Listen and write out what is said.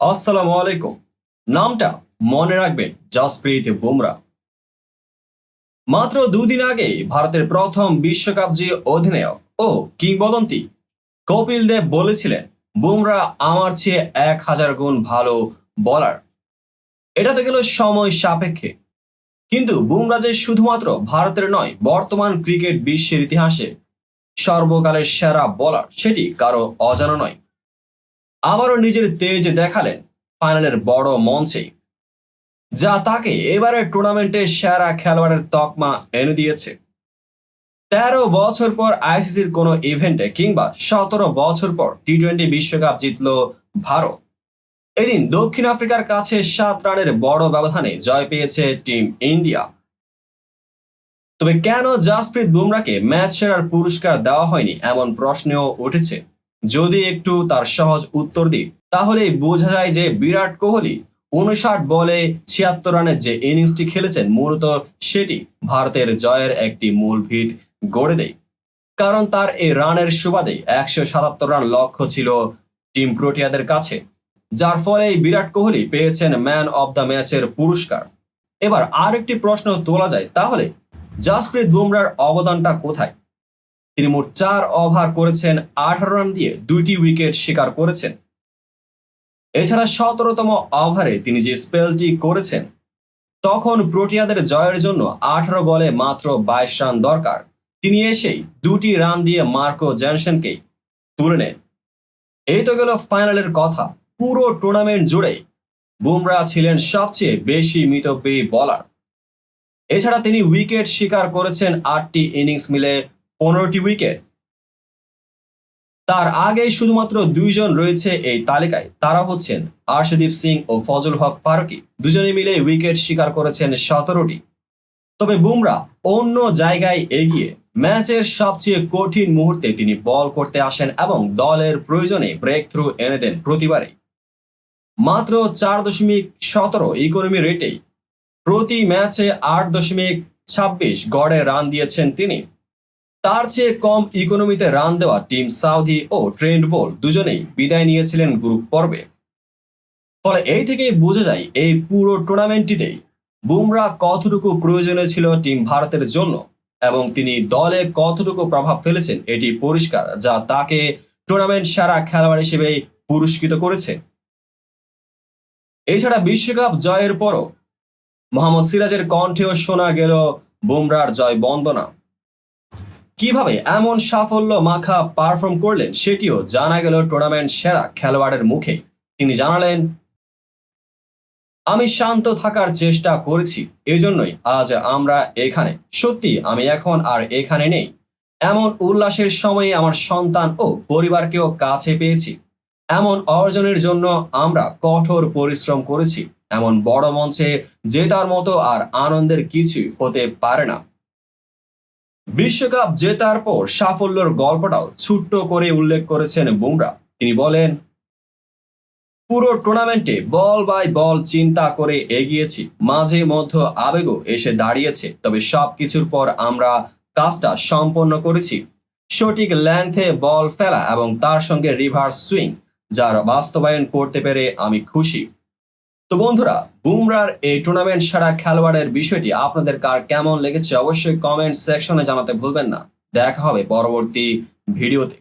আসসালামু আলাইকুম। নামটা মনে রাখবেন, জাসপ্রীত বুমরা। মাত্র দুদিন আগে ভারতের প্রথম বিশ্বকাপ জয়ী অধিনায়ক ও কিংবদন্তি কপিল দেব বলেছিলেন, বুমরা আমার চেয়ে 1000 গুণ ভালো বোলার। এটা তো গেল সময় সাপেক্ষে, কিন্তু বুমরা যে শুধুমাত্র ভারতের নয়, বর্তমান ক্রিকেট বিশ্বের ইতিহাসে সর্বকালের সেরা বোলার সেটি কারো অজানা নয়। আবারও নিজের তেজ দেখালেন ফাইনালের বড় মঞ্চে, যা তাকে এবারের টুর্নামেন্টের সেরা খেলোয়াড়ের তকমা এনে দিয়েছে। 13 বছর পর আইসিসির কোনো ইভেন্টে কিংবা 17 বছর পর টি-20 বিশ্বকাপ জিতল ভারত। এদিন দক্ষিণ আফ্রিকার কাছে 7 রানের বড় ব্যবধানে জয় পেয়েছে টিম ইন্ডিয়া। তবে কেন জাসপ্রীত বুমরাকে ম্যাচ সেরার পুরস্কার দেওয়া হয়নি, এমন প্রশ্নও উঠেছে। যদি একটু তার সহজ উত্তর দিই, তাহলেই বোঝা যায় যে বিরাট কোহলি 59 বলে 76 রানের যে ইনিংসটি খেলেছেন, মূলত সেটি ভারতের জয়ের একটি মূল ভিত গড়ে দেয়। কারণ তার এই রানের সুবাদে 177 রান লক্ষ্য ছিল টিম প্রোটিয়াদের কাছে, যার ফলে বিরাট কোহলি পেয়েছেন ম্যান অব দ্য ম্যাচের পুরস্কার। এবার আরেকটি প্রশ্ন তোলা যায়, তাহলে জাসপ্রীত বুমরার অবদানটা কোথায়? তিনি মোট 4 ওভার করেছেন, 18 রান দিয়ে 2টি উইকেট শিকার করেছেন। এছাড়া 17তম ওভারে তিনি যে স্পেলটি করেছেন, তখন প্রোটিয়াদের জয়ের জন্য 18 বলে মাত্র 22 রান দরকার। তিনি এসেই 2টি রান দিয়ে মার্কো জেনসেনকে তুলে নেন। এই তো গেল ফাইনালের কথা। পুরো টুর্নামেন্ট জুড়ে বুমরা ছিলেন সবচেয়ে বেশি মিতব্যয়ী বোলার। এছাড়া তিনি উইকেট শিকার করেছেন 8টি ইনিংস মিলে 15টি উইকেট। তার আগেই শুধুমাত্র 2 জন রয়েছে এই তালিকায়, তারা হচ্ছেন আর্শদীপ সিং ও ফজল হক ফারুকী। দুজনে মিলে উইকেট শিকার করেছেন 17টি। তবে বুমরা অন্য জায়গায় এগিয়ে। ম্যাচের সবচেয়ে কঠিন মুহূর্তে তিনি বল করতে আসেন এবং দলের প্রয়োজনে ব্রেক থ্রু এনে দেন প্রতিবারই। মাত্র 4.17 ইকোনমি রেটেই প্রতি ম্যাচে 8.26 গড়ে রান দিয়েছেন তিনি। তার চেয়ে কম ইকোনমিতে রান দেওয়া টিম সাউদি ও ট্রেন্ট বোল্ট দুজনেই বিদায় নিয়েছিলেন গ্রুপ পর্বে। ফলে এই থেকেই বোঝা যায় এই পুরো টুর্নামেন্টটিতেই বুমরা কতটুকু প্রয়োজনীয় ছিল টিম ভারতের জন্য, এবং তিনি দলে কতটুকু প্রভাব ফেলেছেন এটি পরিষ্কার, যা তাকে টুর্নামেন্ট সেরা খেলোয়াড় হিসেবে পুরস্কৃত করেছে। এছাড়া বিশ্বকাপ জয়ের পরও মোহাম্মদ সিরাজের কণ্ঠেও শোনা গেল বুমরার জয় বন্দনা। কিভাবে এমন সাফল্য মাখা পারফর্ম করলেন সেটিও জানা গেল টুর্নামেন্ট সেরা খেলোয়াড়ের মুখে। তিনি জানালেন, আমি শান্ত থাকার চেষ্টা করেছি, এজন্যই আজ আমরা এখানে। সত্যি আমি এখন আর এখানে নেই। এমন উল্লাসের সময়ে আমার সন্তান ও পরিবারকেও কাছে পেয়েছি। এমন অর্জনের জন্য আমরা কঠোর পরিশ্রম করেছি। এমন বড় মঞ্চে জেতার মতো আর আনন্দের কিছুই হতে পারে না। বিশ্বকাপ জেতার পর সাফল্যের গল্পটাও ছোট্ট করে উল্লেখ করেছেন বুমরা। তিনি বলেন, পুরো টুর্নামেন্টে বল বাই বল চিন্তা করে এগিয়েছি, মাঝে মধ্যে আবেগও এসে দাঁড়িয়েছে, তবে সবকিছুর পর আমরা কাজটা সম্পন্ন করেছি। সঠিক লেন্থে বল ফেলা এবং তার সঙ্গে রিভার্স সুইং, যার বাস্তবায়ন করতে পেরে আমি খুশি। তো বন্ধুরা, বুমরার এই টুর্নামেন্ট সেরা খেলোয়াড়ের বিষয়টি আপনাদের কার কেমন লেগেছে অবশ্যই কমেন্ট সেকশনে জানাতে ভুলবেন না। দেখা হবে পরবর্তী ভিডিওতে।